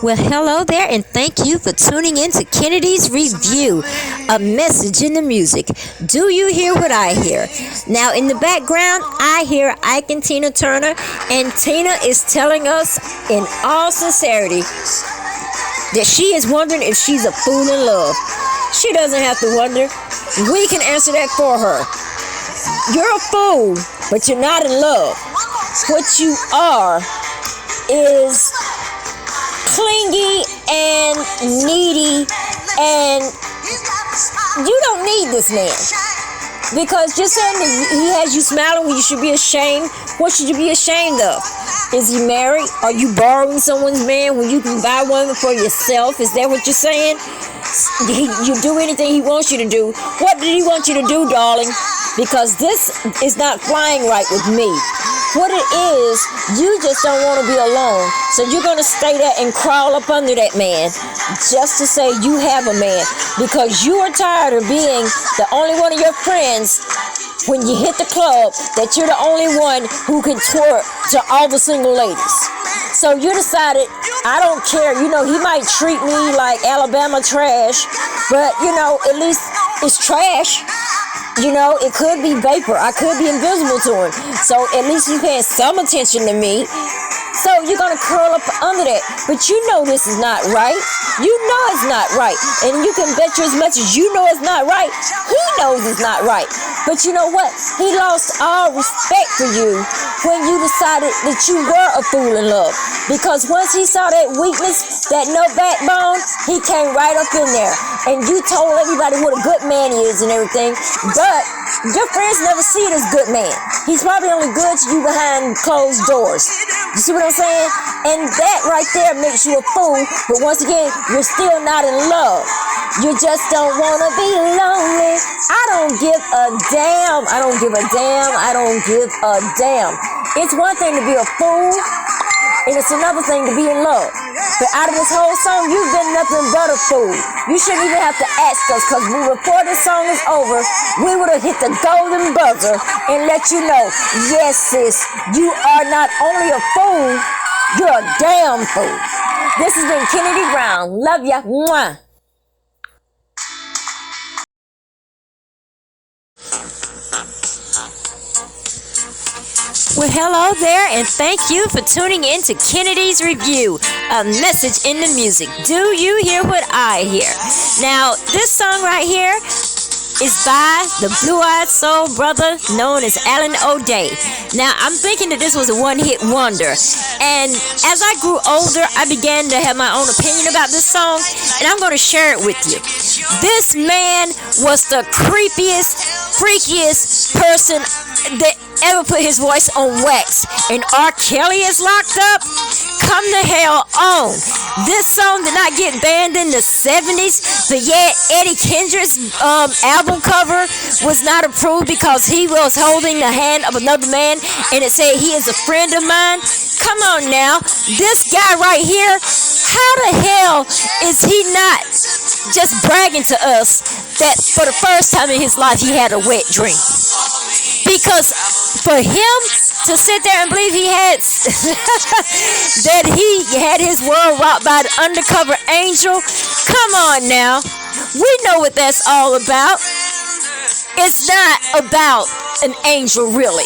Well, hello there, and thank you for tuning in to Kennedy's Review, a message in the music. Do you hear what I hear? Now, in the background, I hear Ike and Tina Turner, and Tina is telling us in all sincerity that she is wondering if she's a fool in love. She doesn't have to wonder. We can answer that for her. You're a fool, but you're not in love. What you are is clingy and needy, and you don't need this man, because just saying that he has you smiling when you should be ashamed. What should you be ashamed of? Is he married? Are you borrowing someone's man when you can buy one for yourself? Is that what you're saying? You do anything he wants you to do. What did he want you to do, darling? Because this is not flying right with me. What it is, you just don't want to be alone. So you're going to stay there and crawl up under that man just to say you have a man, because you are tired of being the only one of your friends when you hit the club, that you're the only one who can twerk to all the single ladies. So you decided, I don't care. You know, he might treat me like Alabama trash, but, you know, at least it's trash. You know, it could be vapor. I could be invisible to him. So at least you paying some attention to me. So you're going to curl up under that. But you know this is not right. You know it's not right. And you can bet you as much as you know it's not right, he knows it's not right. But you know what? He lost all respect for you when you decided that you were a fool in love. Because once he saw that weakness, that no backbone, he came right up in there. And you told everybody what a good man he is and everything. But your friends never see it as good man. He's probably only good to you behind closed doors. You see what I'm saying? And that right there makes you a fool. But once again, you're still not in love. You just don't want to be lonely. I don't give a damn. I don't give a damn. I don't give a damn. It's one thing to be a fool, and it's another thing to be in love. But out of this whole song, you've been nothing but a fool. You shouldn't even have to ask us, because before this song is over, we would have hit the golden buzzer and let you know, yes, sis, you are not only a fool, you're a damn fool. This has been Kennedy Brown. Love ya. Mwah. Well, hello there, and thank you for tuning in to Kennedy's Review, a message in the music. Do you hear what I hear? Now, this song right here is by the blue-eyed soul brother known as Alan O'Day. Now, I'm thinking that this was a one-hit wonder, and as I grew older, I began to have my own opinion about this song, and I'm going to share it with you. This man was the creepiest, freakiest person that ever put his voice on wax, and R. Kelly is locked up? Come the hell on. This song did not get banned in the 70s, but yet Eddie Kendrick's album cover was not approved because he was holding the hand of another man, and it said he is a friend of mine. Come on now. This guy right here, how the hell is he not just bragging to us that for the first time in his life he had a wet dream? Because for him to sit there and believe he had that he had his world rocked by an undercover angel, come on now. We know what that's all about. It's not about an angel, really.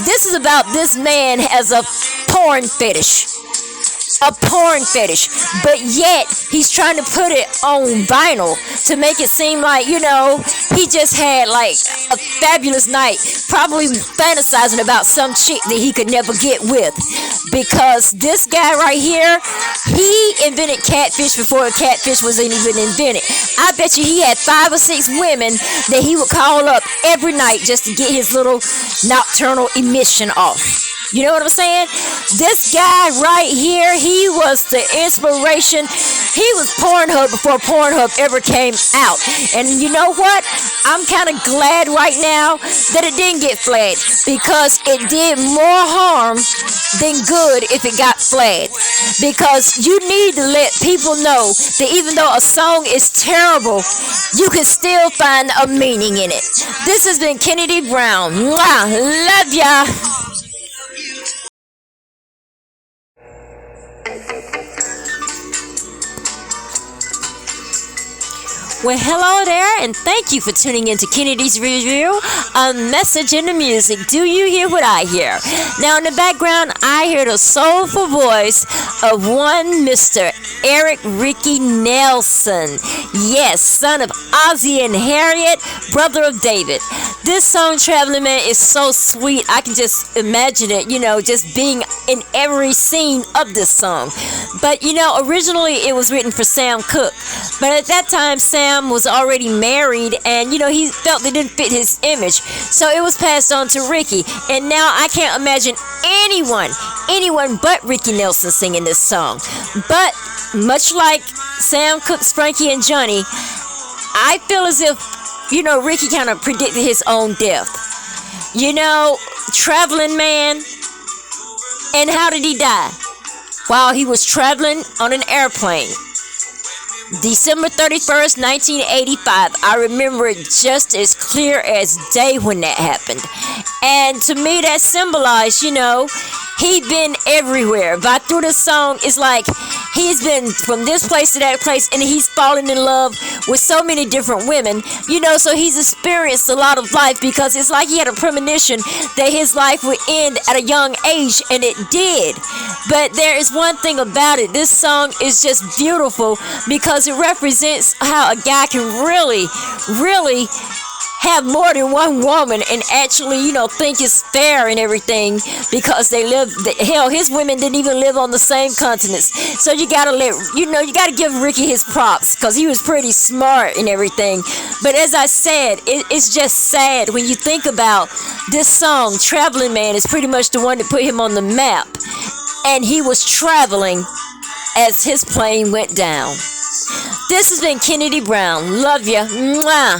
This is about this man has a porn fetish. A porn fetish, but yet he's trying to put it on vinyl to make it seem like, you know, he just had like a fabulous night, probably fantasizing about some chick that he could never get with. Because this guy right here, he invented catfish before catfish was even invented. I bet you he had 5 or 6 women that he would call up every night just to get his little nocturnal emission off. You know what I'm saying? This guy right here, he was the inspiration. He was Pornhub before Pornhub ever came out. And you know what? I'm kind of glad right now that it didn't get flagged, because it did more harm than good if it got flagged. Because you need to let people know that even though a song is terrible, you can still find a meaning in it. This has been Kennedy Brown. Mwah. Love ya. Well, hello there, and thank you for tuning in to Kennedy's Review, a message in the music. Do you hear what I hear? Now, in the background, I hear the soulful voice of one Mr. Eric Ricky Nelson. Yes, son of Ozzie and Harriet, brother of David. This song, Traveling Man, is so sweet. I can just imagine it, just being in every scene of this song. But, originally it was written for Sam Cooke. But at that time, Sam was already married and, he felt it didn't fit his image. So it was passed on to Ricky. And now I can't imagine anyone but Ricky Nelson singing this song. But much like Sam Cooke's Frankie and Johnny, I feel as if, Ricky kind of predicted his own death. Traveling Man. And how did he die? While he was traveling on an airplane. December 31st, 1985. I remember it just as clear as day when that happened. And to me, that symbolized, he'd been everywhere. But through the song, it's like he's been from this place to that place, and he's fallen in love with so many different women, so he's experienced a lot of life, because it's like he had a premonition that his life would end at a young age, and it did. But there is one thing about it. This song is just beautiful because it represents how a guy can really have more than one woman and actually, think it's fair and everything, because they live, hell, his women didn't even live on the same continents. So you gotta you gotta give Ricky his props, because he was pretty smart and everything. But as I said, it's just sad when you think about this song. Traveling Man is pretty much the one that put him on the map, and he was traveling as his plane went down. This has been Kennedy Brown. Love ya. Mwah.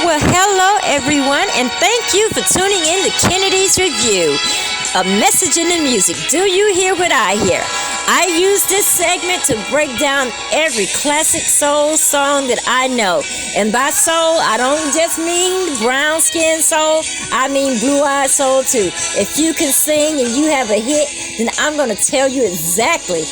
Well, hello everyone, and thank you for tuning in to Kennedy's Review, a message in the music. Do you hear what I hear? I use this segment to break down every classic soul song that I know. And by soul, I don't just mean brown skin soul, I mean blue-eyed soul too. If you can sing and you have a hit, then I'm going to tell you exactly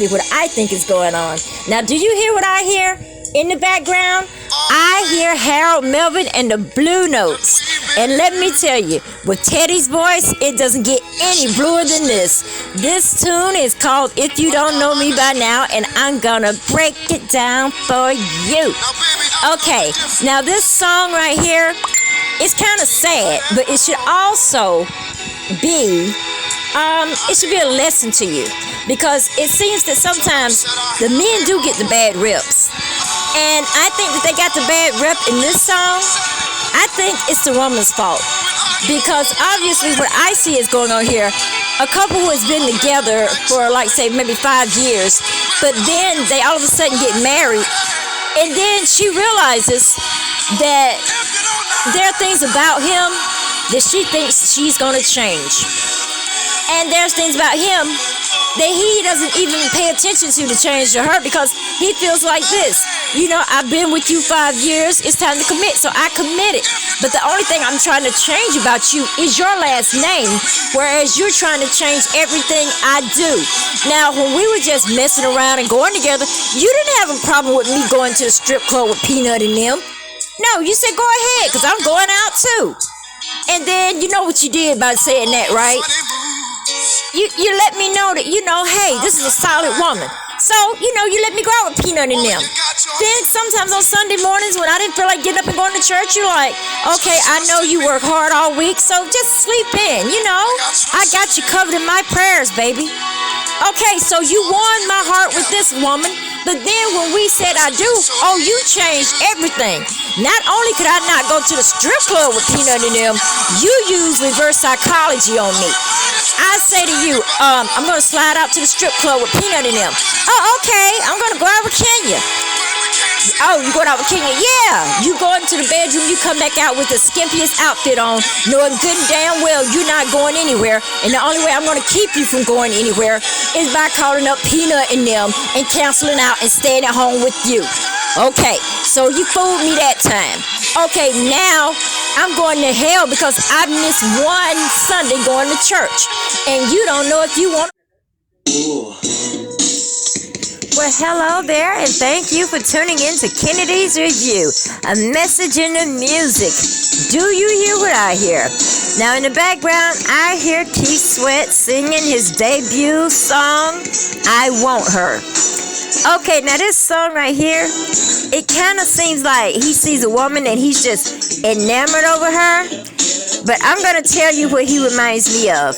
what I think is going on. Now, do you hear what I hear? In the background, I hear Harold Melvin and the Blue Notes. And let me tell you, with Teddy's voice, it doesn't get any bluer than this. This tune is called If You Don't Know Me By Now, and I'm gonna break it down for you. Okay, now this song right here, it's kind of sad, but it should also be, it should be a lesson to you. Because it seems that sometimes the men do get the bad reps. And I think that they got the bad rep in this song. I think it's the woman's fault. Because obviously what I see is going on here, a couple who has been together for like say maybe 5 years, but then they all of a sudden get married, and then she realizes that there are things about him that she thinks she's going to change. And there's things about him that he doesn't even pay attention to change to her, because he feels like this. I've been with you 5 years. It's time to commit. So I committed. But the only thing I'm trying to change about you is your last name, whereas you're trying to change everything I do. Now, when we were just messing around and going together, you didn't have a problem with me going to the strip club with Peanut and them. No, you said go ahead, because I'm going out too. And then you know what you did by saying that, right? You let me know that, hey, this is a solid woman. So, you let me go out with Peanut and them. Then sometimes on Sunday mornings when I didn't feel like getting up and going to church, you're like, okay, I know you work hard all week, so just sleep in, I got you covered in my prayers, baby. Okay, so you won my heart with this woman, but then when we said I do, oh, you changed everything. Not only could I not go to the strip club with Peanut and them, you used reverse psychology on me. I say to you, I'm going to slide out to the strip club with Peanut and them. Oh, okay, I'm going to go out with Kenya. Oh, you going out with Kenya? Yeah. You go into the bedroom, you come back out with the skimpiest outfit on, knowing good and damn well you're not going anywhere. And the only way I'm going to keep you from going anywhere is by calling up Peanut and them and canceling out and staying at home with you. Okay, so you fooled me that time. Okay, now I'm going to hell because I missed one Sunday going to church. And you don't know if you want. Well, hello there, and thank you for tuning in to Kennedy's Review, a message in the music. Do you hear what I hear? Now, in the background, I hear Keith Sweat singing his debut song, I Want Her. Okay, now this song right here, it kind of seems like he sees a woman and he's just enamored over her. But I'm going to tell you what he reminds me of.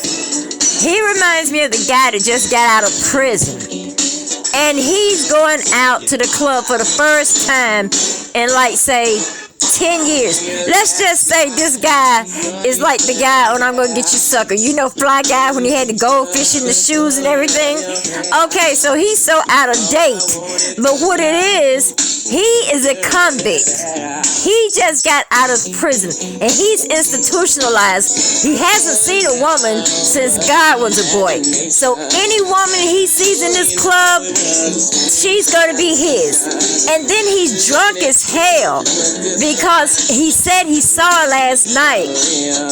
He reminds me of the guy that just got out of prison. And he's going out to the club for the first time in, like, say, 10 years. Let's just say this guy is like the guy on I'm Gonna Get You Sucker. You know, Fly Guy, when he had the goldfish in the shoes and everything? Okay, so he's so out of date. But what it is, he is a convict. He just got out of prison and he's institutionalized. He hasn't seen a woman since God was a boy. So any woman he sees in this club, she's going to be his. And then he's drunk as hell because he said he saw her last night,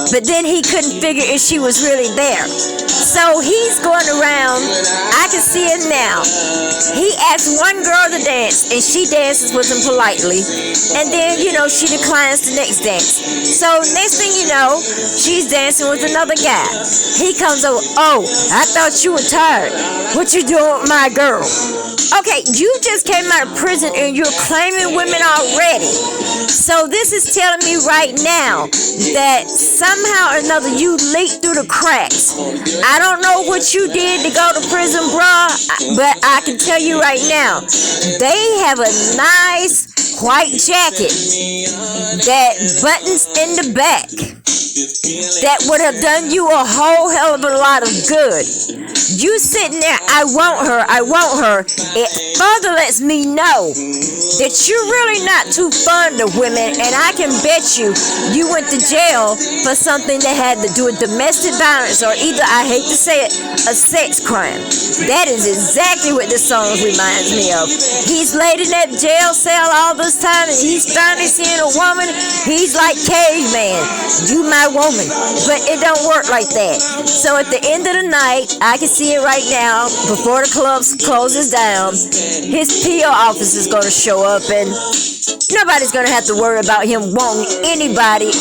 but then he couldn't figure if she was really there. So he's going around. I can see it now. He asked one girl to dance and she dances with him politely, and then, you know, she declines the next dance. So next thing you know, she's dancing with another guy. He comes over, oh, I thought you were tired. What you doing with my girl? Okay, you just came out of prison and you're claiming women already. So this is telling me right now that somehow or another you leaked through the cracks. I don't know what you did to go to prison, bruh, but I can tell you right now, they have a nice white jacket that buttons in the back that would have done you a whole hell of a lot of good. You sitting there, I want her, I want her. It further lets me know that you're really not too fond of women, and I can bet you went to jail for something that had to do with domestic violence, or either, I hate to say it, a sex crime. That is exactly what this song reminds me of. He's laid in that jail cell all this time, and he's finally seeing a woman. He's like caveman, you my woman, but it don't work like that. So at the end of the night, I can see it right now, before the club closes down, his PO office is going to show up, and nobody's going to have to worry about him wanting anybody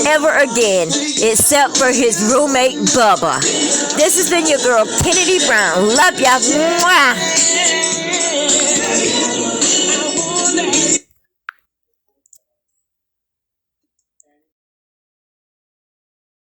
ever again, except for his roommate, Bubba. This has been your girl, Kennedy Brown. Love y'all. Mwah.